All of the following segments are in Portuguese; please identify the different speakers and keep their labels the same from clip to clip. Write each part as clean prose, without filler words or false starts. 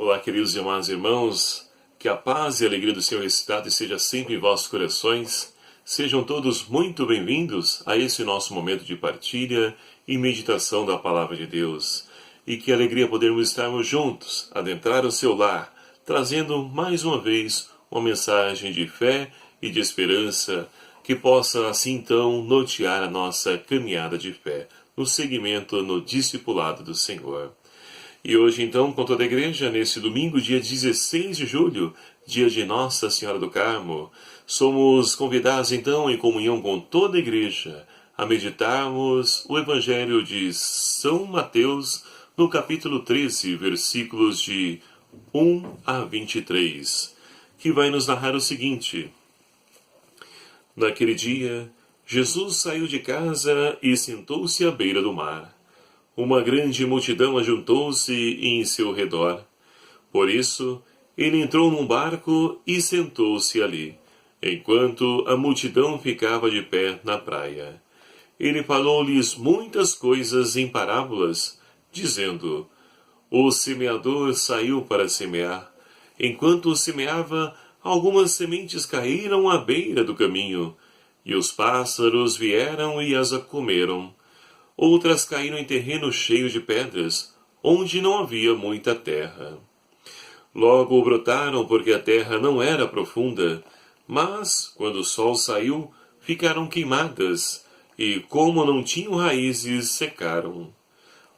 Speaker 1: Olá, queridos e amados irmãos, que a paz e a alegria do Senhor ressuscitado esteja sempre em vossos corações. Sejam todos muito bem-vindos a esse nosso momento de partilha e meditação da Palavra de Deus. E que alegria podermos estarmos juntos, adentrar o seu lar, trazendo mais uma vez uma mensagem de fé e de esperança, que possa assim então nortear a nossa caminhada de fé, no seguimento, no discipulado do Senhor. E hoje, então, com toda a igreja, nesse domingo, dia 16 de julho, dia de Nossa Senhora do Carmo, somos convidados, então, em comunhão com toda a igreja, a meditarmos o Evangelho de São Mateus, no capítulo 13, versículos de 1 a 23, que vai nos narrar o seguinte. Naquele dia, Jesus saiu de casa e sentou-se à beira do mar. Uma grande multidão ajuntou-se em seu redor. Por isso, ele entrou num barco e sentou-se ali, enquanto a multidão ficava de pé na praia. Ele falou-lhes muitas coisas em parábolas, dizendo: O semeador saiu para semear. Enquanto semeava, algumas sementes caíram à beira do caminho, e os pássaros vieram e as comeram. Outras caíram em terreno cheio de pedras, onde não havia muita terra. Logo brotaram porque a terra não era profunda, mas, quando o sol saiu, ficaram queimadas, e como não tinham raízes, secaram.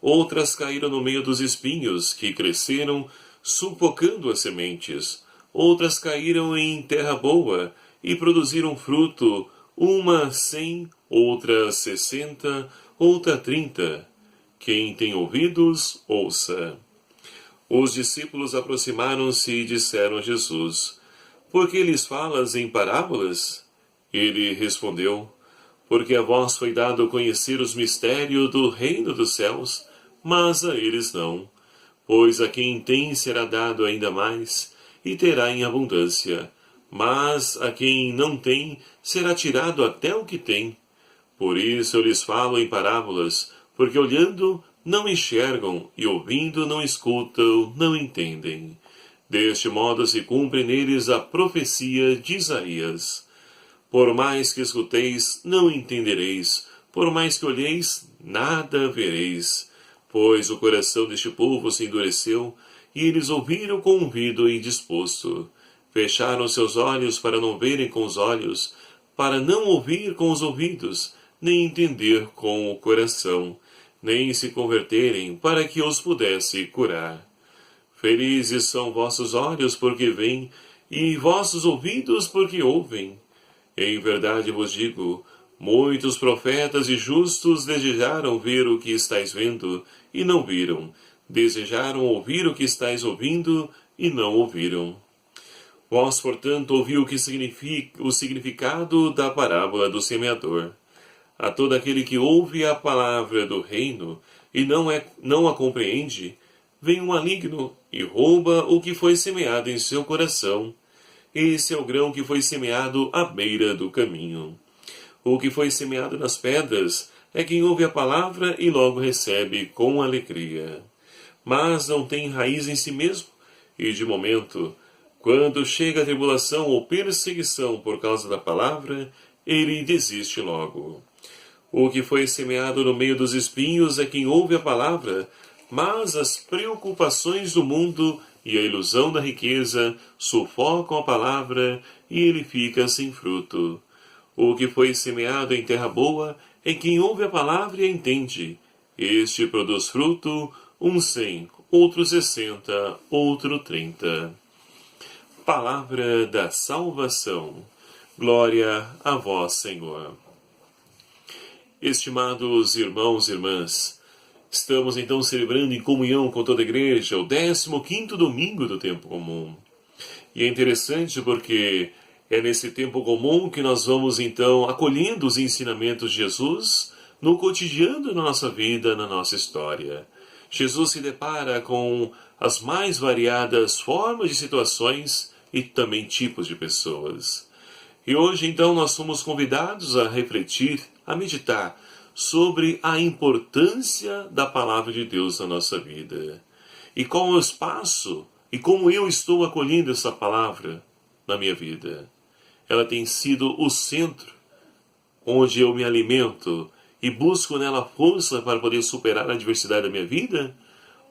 Speaker 1: Outras caíram no meio dos espinhos, que cresceram, sufocando as sementes. Outras caíram em terra boa, e produziram fruto, uma 100, outra 60, outra 30. Quem tem ouvidos, ouça. Os discípulos aproximaram-se e disseram a Jesus: Por que lhes falas em parábolas? Ele respondeu: Porque a vós foi dado conhecer os mistérios do reino dos céus, mas a eles não. Pois a quem tem será dado ainda mais, e terá em abundância. Mas a quem não tem será tirado até o que tem. Por isso eu lhes falo em parábolas, porque olhando não enxergam, e ouvindo não escutam, não entendem. Deste modo se cumpre neles a profecia de Isaías. Por mais que escuteis, não entendereis, por mais que olheis, nada vereis. Pois o coração deste povo se endureceu, e eles ouviram com o ouvido indisposto. Fecharam seus olhos para não verem com os olhos, para não ouvir com os ouvidos, nem entender com o coração, nem se converterem para que os pudesse curar. Felizes são vossos olhos porque veem, e vossos ouvidos porque ouvem. Em verdade vos digo, muitos profetas e justos desejaram ver o que estáis vendo, e não viram. Desejaram ouvir o que estáis ouvindo, e não ouviram. Vós, portanto, ouviu o significado da parábola do semeador. A todo aquele que ouve a palavra do reino e não a compreende, vem um maligno e rouba o que foi semeado em seu coração. Esse é o grão que foi semeado à beira do caminho. O que foi semeado nas pedras é quem ouve a palavra e logo recebe com alegria. Mas não tem raiz em si mesmo, e de momento, quando chega a tribulação ou perseguição por causa da palavra, ele desiste logo. O que foi semeado no meio dos espinhos é quem ouve a palavra, mas as preocupações do mundo e a ilusão da riqueza sufocam a palavra e ele fica sem fruto. O que foi semeado em terra boa é quem ouve a palavra e a entende. Este produz fruto, 100, outro 60, outro 30. Palavra da salvação. Glória a vós, Senhor. Estimados irmãos e irmãs, estamos então celebrando em comunhão com toda a igreja o 15º domingo do tempo comum. E é interessante porque é nesse tempo comum que nós vamos então acolhendo os ensinamentos de Jesus no cotidiano da nossa vida, na nossa história. Jesus se depara com as mais variadas formas de situações e também tipos de pessoas. E hoje, então, nós somos convidados a refletir, a meditar sobre a importância da Palavra de Deus na nossa vida. E qual é o espaço E como eu estou acolhendo essa palavra na minha vida? Ela tem sido o centro onde eu me alimento e busco nela força para poder superar a adversidade da minha vida?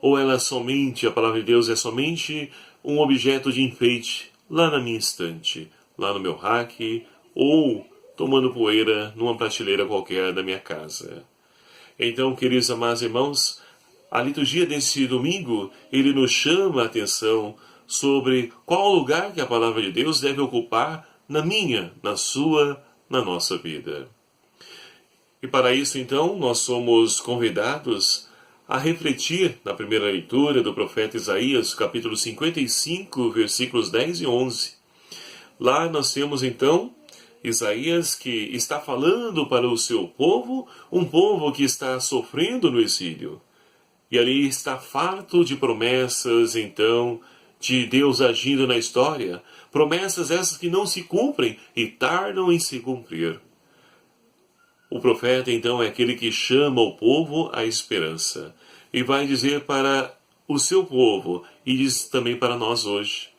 Speaker 1: Ou ela é somente, a palavra de Deus é somente um objeto de enfeite lá na minha estante, lá no meu rack, ou tomando poeira numa prateleira qualquer da minha casa? Então, queridos amados irmãos, a liturgia desse domingo, ele nos chama a atenção sobre qual lugar que a palavra de Deus deve ocupar na minha, na sua, na nossa vida. E para isso, então, nós somos convidados a refletir na primeira leitura do profeta Isaías, capítulo 55, versículos 10 e 11. Lá nós temos, então, Isaías que está falando para o seu povo, um povo que está sofrendo no exílio. E ali está farto de promessas, então, de Deus agindo na história. Promessas essas que não se cumprem e tardam em se cumprir. O profeta, então, é aquele que chama o povo à esperança. E vai dizer para o seu povo, e diz também para nós hoje.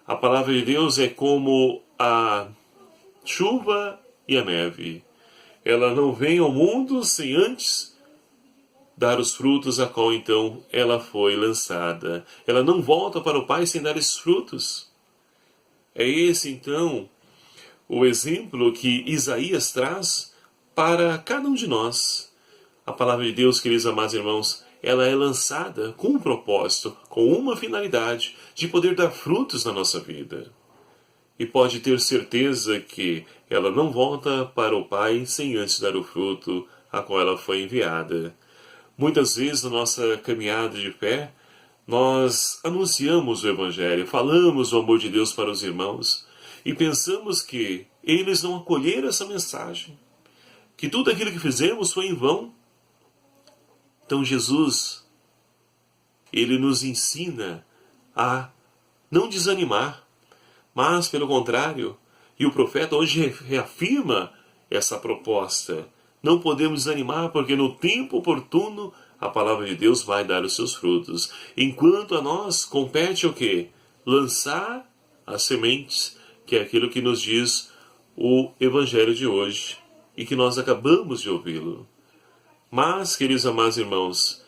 Speaker 1: A palavra de Deus é como a chuva e a neve. Ela não vem ao mundo sem antes dar os frutos a qual então ela foi lançada. Ela não volta para o Pai sem dar esses frutos. É esse então o exemplo que Isaías traz para cada um de nós. A palavra de Deus, queridos amados irmãos, ela é lançada com um propósito, com uma finalidade de poder dar frutos na nossa vida. E pode ter certeza que ela não volta para o Pai sem antes dar o fruto a qual ela foi enviada. Muitas vezes na nossa caminhada de fé, nós anunciamos o Evangelho, falamos o amor de Deus para os irmãos e pensamos que eles não acolheram essa mensagem, que tudo aquilo que fizemos foi em vão. Então Jesus, ele nos ensina a não desanimar, mas pelo contrário, e o profeta hoje reafirma essa proposta. Não podemos desanimar, porque no tempo oportuno a palavra de Deus vai dar os seus frutos. Enquanto a nós compete o quê? Lançar as sementes, que é aquilo que nos diz o Evangelho de hoje, e que nós acabamos de ouvi-lo. Mas, queridos amados irmãos,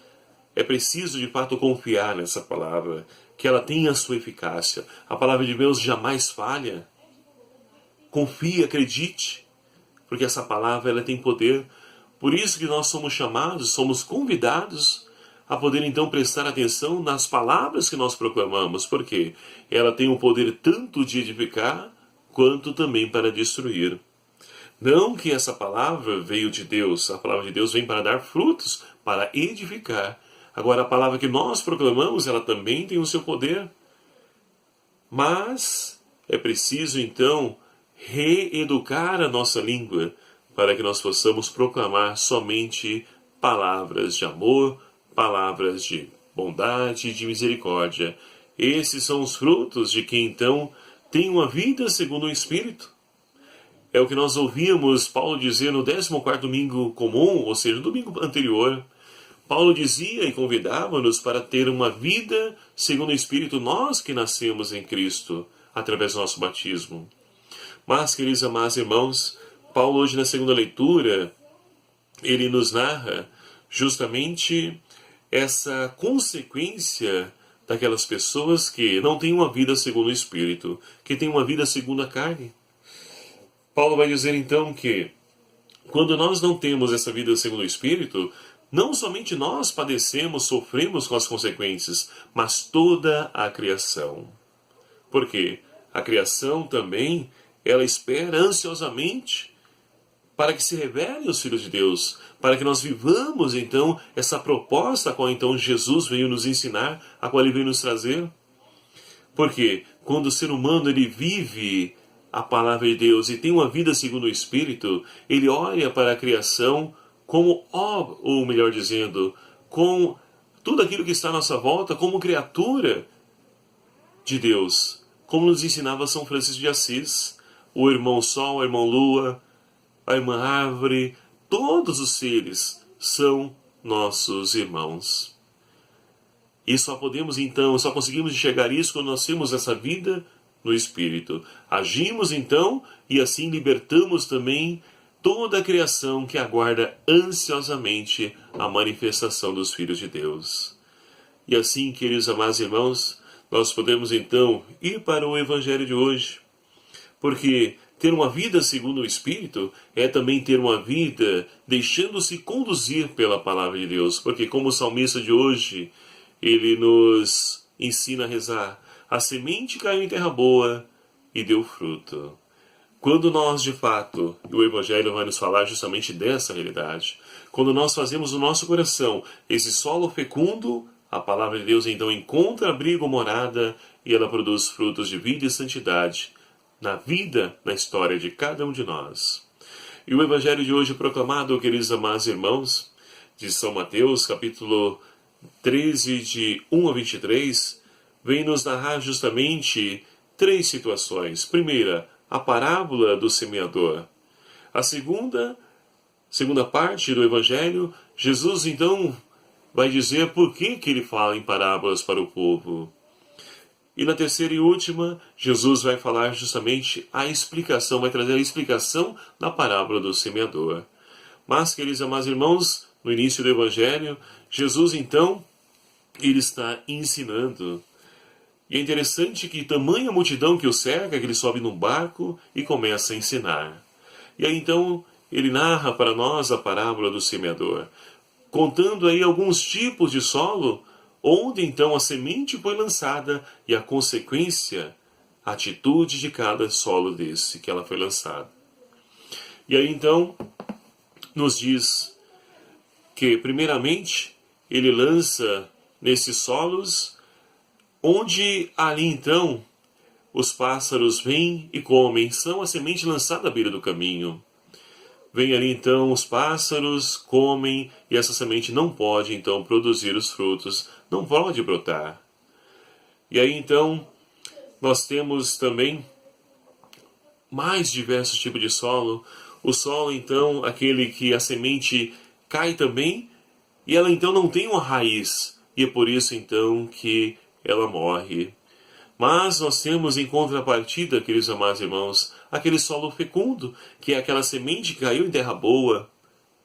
Speaker 1: é preciso de fato confiar nessa palavra, que ela tem a sua eficácia. A palavra de Deus jamais falha. Confie, acredite, porque essa palavra ela tem poder. Por isso que nós somos chamados, somos convidados a poder então prestar atenção nas palavras que nós proclamamos, porque ela tem o poder tanto de edificar, quanto também para destruir. Não que essa palavra veio de Deus, a palavra de Deus vem para dar frutos, para edificar. Agora, a palavra que nós proclamamos, ela também tem o seu poder. Mas é preciso, então, reeducar a nossa língua para que nós possamos proclamar somente palavras de amor, palavras de bondade e de misericórdia. Esses são os frutos de quem, então, tem uma vida segundo o Espírito. É o que nós ouvíamos Paulo dizer no 14º domingo comum, ou seja, no domingo anterior. Paulo dizia e convidava-nos para ter uma vida segundo o Espírito, nós que nascemos em Cristo, através do nosso batismo. Mas, queridos amados irmãos, Paulo hoje na segunda leitura, ele nos narra justamente essa consequência daquelas pessoas que não têm uma vida segundo o Espírito, que têm uma vida segundo a carne. Paulo vai dizer então que quando nós não temos essa vida segundo o Espírito, não somente nós padecemos, sofremos com as consequências, mas toda a criação. Por quê? A criação também, ela espera ansiosamente para que se revelem os filhos de Deus, para que nós vivamos então essa proposta a qual então Jesus veio nos ensinar, a qual ele veio nos trazer. Porque quando o ser humano ele vive a palavra de Deus e tem uma vida segundo o Espírito, ele olha para a criação como, ou melhor dizendo, com tudo aquilo que está à nossa volta como criatura de Deus, como nos ensinava São Francisco de Assis, o irmão Sol, a irmã Lua, a irmã Árvore, todos os seres são nossos irmãos. E só podemos então, só conseguimos enxergar isso quando nós temos essa vida no Espírito. Agimos então e assim libertamos também toda a criação que aguarda ansiosamente a manifestação dos filhos de Deus. E assim, queridos amados irmãos, nós podemos então ir para o Evangelho de hoje. Porque ter uma vida segundo o Espírito é também ter uma vida deixando-se conduzir pela palavra de Deus. Porque como o salmista de hoje, ele nos ensina a rezar: a semente caiu em terra boa e deu fruto. Quando nós, de fato, e o Evangelho vai nos falar justamente dessa realidade, quando nós fazemos o nosso coração esse solo fecundo, a palavra de Deus então encontra abrigo, morada, e ela produz frutos de vida e santidade na vida, na história de cada um de nós. E o Evangelho de hoje proclamado, queridos amados irmãos, de São Mateus, capítulo 13, de 1 a 23, vem nos narrar justamente três situações. Primeira, a parábola do semeador. A segunda parte do Evangelho, Jesus então vai dizer por que ele fala em parábolas para o povo. E na terceira e última, Jesus vai falar justamente a explicação, vai trazer a explicação da parábola do semeador. Mas, queridos amados irmãos, no início do Evangelho, Jesus então, ele está ensinando. E é interessante que tamanha multidão que o cerca, que ele sobe num barco e começa a ensinar. E aí então ele narra para nós a parábola do semeador, contando aí alguns tipos de solo, onde então a semente foi lançada e a consequência, a atitude de cada solo desse que ela foi lançada. E aí então nos diz que primeiramente ele lança nesses solos onde ali então os pássaros vêm e comem, são a semente lançada à beira do caminho. Vem ali então os pássaros, comem, e essa semente não pode então produzir os frutos, não pode brotar. E aí então nós temos também mais diversos tipos de solo. O solo então, aquele que a semente cai também, e ela então não tem uma raiz, e é por isso então que ela morre. Mas nós temos em contrapartida, queridos amados irmãos, aquele solo fecundo, que é aquela semente que caiu em terra boa,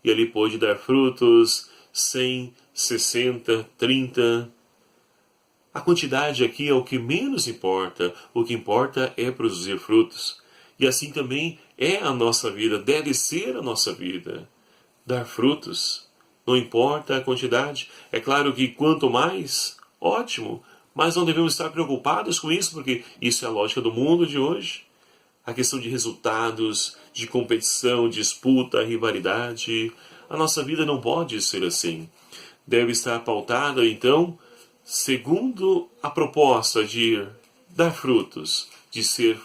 Speaker 1: e ali pôde dar frutos, 100, 60, 30. A quantidade aqui é o que menos importa, o que importa é produzir frutos. E assim também é a nossa vida, deve ser a nossa vida, dar frutos. Não importa a quantidade, é claro que quanto mais, ótimo, mas não devemos estar preocupados com isso, porque isso é a lógica do mundo de hoje. A questão de resultados, de competição, disputa, rivalidade. A nossa vida não pode ser assim. Deve estar pautada, então, segundo a proposta de dar frutos, de ser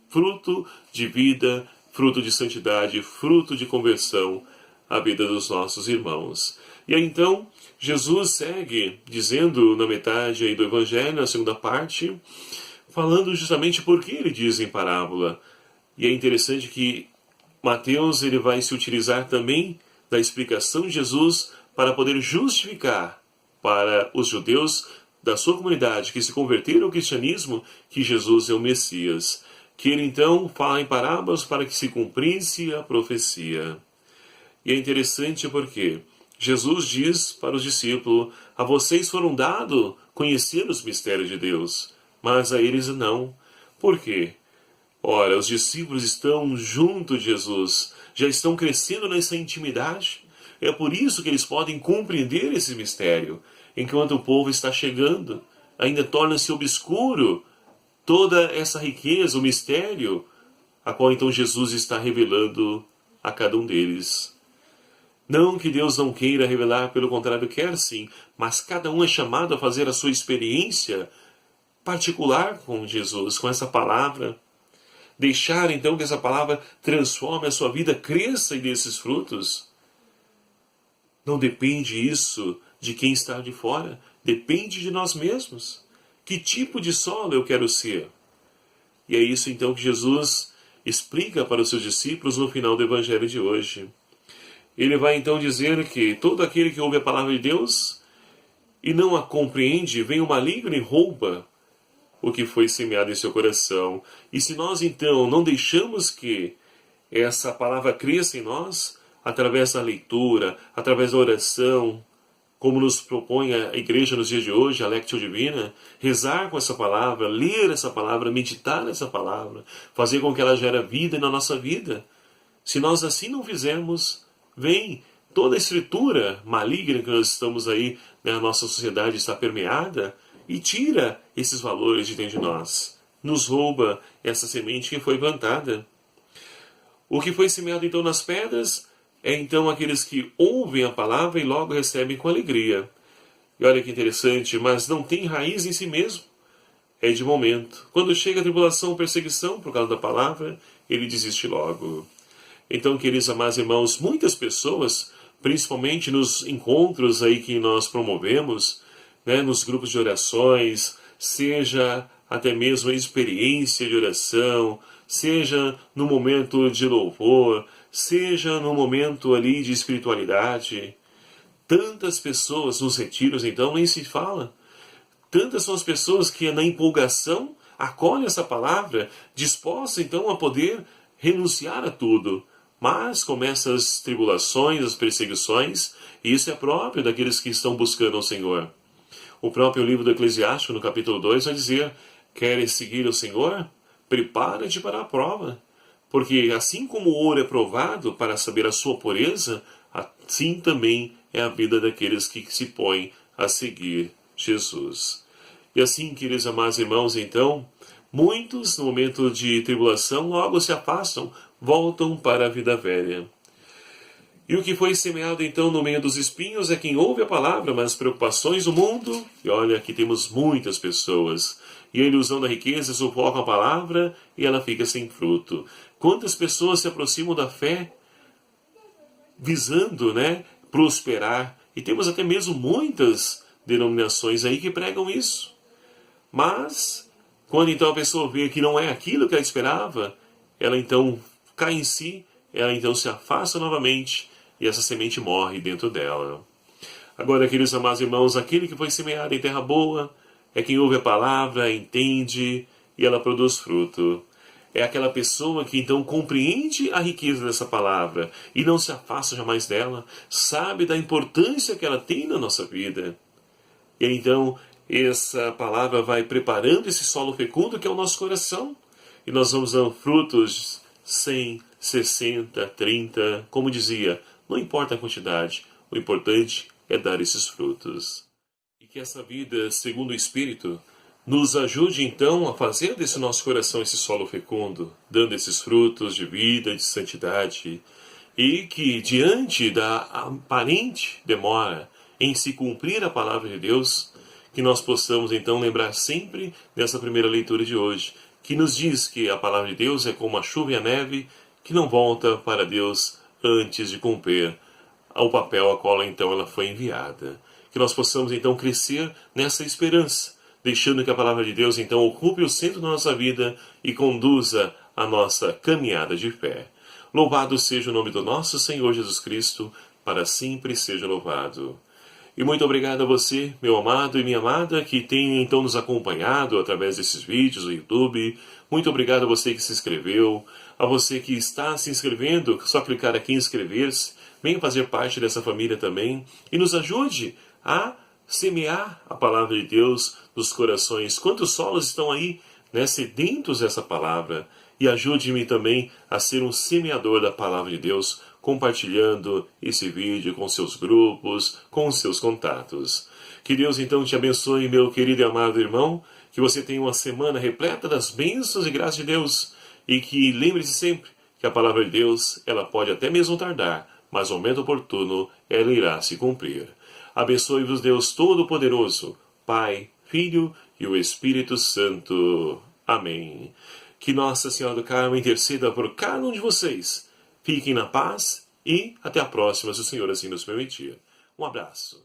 Speaker 1: fruto de vida, fruto de santidade, fruto de conversão à vida dos nossos irmãos. E aí, então, Jesus segue dizendo na metade aí do Evangelho, na segunda parte, falando justamente por que ele diz em parábola. E é interessante que Mateus ele vai se utilizar também da explicação de Jesus para poder justificar para os judeus da sua comunidade que se converteram ao cristianismo que Jesus é o Messias. Que ele então fala em parábolas para que se cumprisse a profecia. E é interessante porque Jesus diz para os discípulos: a vocês foram dado conhecer os mistérios de Deus, mas a eles não. Por quê? Ora, os discípulos estão junto de Jesus, já estão crescendo nessa intimidade. É por isso que eles podem compreender esse mistério. Enquanto o povo está chegando, ainda torna-se obscuro toda essa riqueza, o mistério, a qual então Jesus está revelando a cada um deles. Não que Deus não queira revelar, pelo contrário, quer sim, mas cada um é chamado a fazer a sua experiência particular com Jesus, com essa palavra. Deixar então que essa palavra transforme a sua vida, cresça e dê esses frutos. Não depende isso de quem está de fora, depende de nós mesmos. Que tipo de solo eu quero ser? E é isso então que Jesus explica para os seus discípulos no final do Evangelho de hoje. Ele vai então dizer que todo aquele que ouve a palavra de Deus e não a compreende, vem o maligno e rouba o que foi semeado em seu coração. E se nós então não deixamos que essa palavra cresça em nós, através da leitura, através da oração, como nos propõe a igreja nos dias de hoje, a Lectio Divina, rezar com essa palavra, ler essa palavra, meditar nessa palavra, fazer com que ela gere vida na nossa vida. Se nós assim não fizermos, vem toda a estrutura maligna que nós estamos aí, né, a nossa sociedade está permeada, e tira esses valores de dentro de nós. Nos rouba essa semente que foi plantada. O que foi semeado então nas pedras é então aqueles que ouvem a palavra e logo recebem com alegria. E olha que interessante, mas não tem raiz em si mesmo. É de momento. Quando chega a tribulação ou perseguição por causa da palavra, ele desiste logo. Então, queridos amados irmãos, muitas pessoas, principalmente nos encontros aí que nós promovemos, né, nos grupos de orações, seja até mesmo a experiência de oração, seja no momento de louvor, seja no momento ali de espiritualidade. Tantas pessoas nos retiros, então, nem se fala. Tantas são as pessoas que na empolgação acolhem essa palavra, dispostas então a poder renunciar a tudo. Mas começam as tribulações, as perseguições, e isso é próprio daqueles que estão buscando o Senhor. O próprio livro do Eclesiástico, no capítulo 2, vai dizer: queres seguir o Senhor? Prepara-te para a prova. Porque assim como o ouro é provado para saber a sua pureza, assim também é a vida daqueles que se põem a seguir Jesus. E assim, queridos amados irmãos, então, muitos no momento de tribulação logo se afastam, voltam para a vida velha. E o que foi semeado então no meio dos espinhos é quem ouve a palavra, mas as preocupações do mundo, e olha, aqui temos muitas pessoas, e a ilusão da riqueza sufoca a palavra e ela fica sem fruto. Quantas pessoas se aproximam da fé visando, né, prosperar, e temos até mesmo muitas denominações aí que pregam isso. Mas, quando então a pessoa vê que não é aquilo que ela esperava, ela então cai em si, ela então se afasta novamente, e essa semente morre dentro dela. Agora, queridos amados irmãos, aquele que foi semeado em terra boa é quem ouve a palavra, entende e ela produz fruto. É aquela pessoa que então compreende a riqueza dessa palavra e não se afasta jamais dela, sabe da importância que ela tem na nossa vida. E então essa palavra vai preparando esse solo fecundo que é o nosso coração. E nós vamos dando frutos 100, 60, 30, como dizia, não importa a quantidade, o importante é dar esses frutos. E que essa vida, segundo o Espírito, nos ajude então a fazer desse nosso coração esse solo fecundo, dando esses frutos de vida, de santidade, e que diante da aparente demora em se cumprir a palavra de Deus, que nós possamos então lembrar sempre dessa primeira leitura de hoje, que nos diz que a palavra de Deus é como a chuva e a neve, que não volta para Deus antes de cumprir ao papel a qual então ela foi enviada. Que nós possamos então crescer nessa esperança, deixando que a palavra de Deus então ocupe o centro da nossa vida e conduza a nossa caminhada de fé. Louvado seja o nome do nosso Senhor Jesus Cristo, para sempre seja louvado. E muito obrigado a você, meu amado e minha amada, que tem então nos acompanhado através desses vídeos no YouTube. Muito obrigado a você que se inscreveu, a você que está se inscrevendo, só clicar aqui em inscrever-se, venha fazer parte dessa família também e nos ajude a semear a palavra de Deus nos corações. Quantos solos estão aí, né, sedentos dessa palavra? E ajude-me também a ser um semeador da palavra de Deus, compartilhando esse vídeo com seus grupos, com seus contatos. Que Deus então te abençoe, meu querido e amado irmão, que você tenha uma semana repleta das bênçãos e graças de Deus, e que lembre-se sempre que a palavra de Deus, ela pode até mesmo tardar, mas no momento oportuno ela irá se cumprir. Abençoe-vos Deus Todo-Poderoso, Pai, Filho e o Espírito Santo. Amém. Que Nossa Senhora do Carmo interceda por cada um de vocês. Fiquem na paz e até a próxima, se o Senhor assim nos permitir. Um abraço.